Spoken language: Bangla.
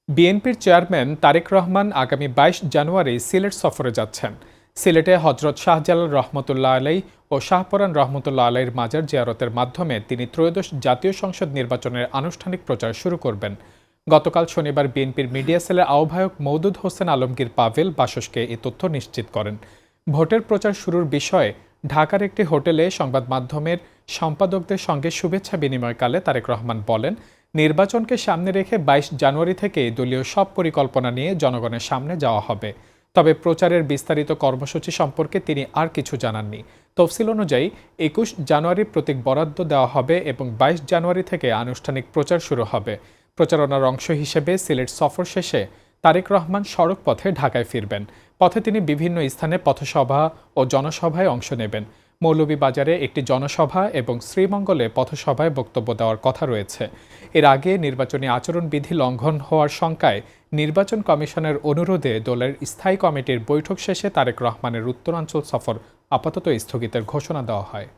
বিএনপির চেয়ারম্যান তারেক রহমান আগামী ২২ জানুয়ারি সিলেট সফরে যাচ্ছেন। সিলেটে হজরত শাহজালাল রহমতুল্লাহ আলাই ও শাহপরান রহমতুল্লাহ আলাইর মাজার জিয়ারতের মাধ্যমে তিনি ত্রয়োদশ জাতীয় সংসদ নির্বাচনের আনুষ্ঠানিক প্রচার শুরু করবেন। গতকাল শনিবার বিএনপির মিডিয়া সেলের আহ্বায়ক মওদুদ হোসেন আলমগীর পাভেল বাসসকে এই তথ্য নিশ্চিত করেন। ভোটের প্রচার শুরুর বিষয়ে ঢাকার একটি হোটেলে সংবাদ মাধ্যমের সম্পাদকদের সঙ্গে শুভেচ্ছা বিনিময়কালে তারেক রহমান বলেন, নির্বাচনকে সামনে রেখে ২২ জানুয়ারি থেকে দলীয় সব পরিকল্পনা নিয়ে জনগণের সামনে যাওয়া হবে। তবে প্রচারের বিস্তারিত কর্মসূচি সম্পর্কে তিনি আর কিছু জানাননি। তফসিল অনুযায়ী ২১ জানুয়ারি প্রতীক বরাদ্দ দেওয়া হবে এবং ২২ জানুয়ারি থেকে আনুষ্ঠানিক প্রচার শুরু হবে। প্রচারণার অংশ হিসেবে সিলেট সফর শেষে তারেক রহমান সড়ক পথে ঢাকায় ফিরবেন। পথে তিনি বিভিন্ন স্থানে পথসভা ও জনসভায় অংশ নেবেন। মৌলভীবাজারে একটি জনসভা এবং শ্রীমঙ্গলে পথসভায় বক্তব্য দেওয়ার কথা রয়েছে। এর আগে নির্বাচনী আচরণবিধি লঙ্ঘন হওয়ার শঙ্কায় নির্বাচন কমিশনের অনুরোধে দলের স্থায়ী কমিটির বৈঠক শেষে তারেক রহমানের উত্তরাঞ্চল সফর আপাতত স্থগিতের ঘোষণা দেওয়া হয়।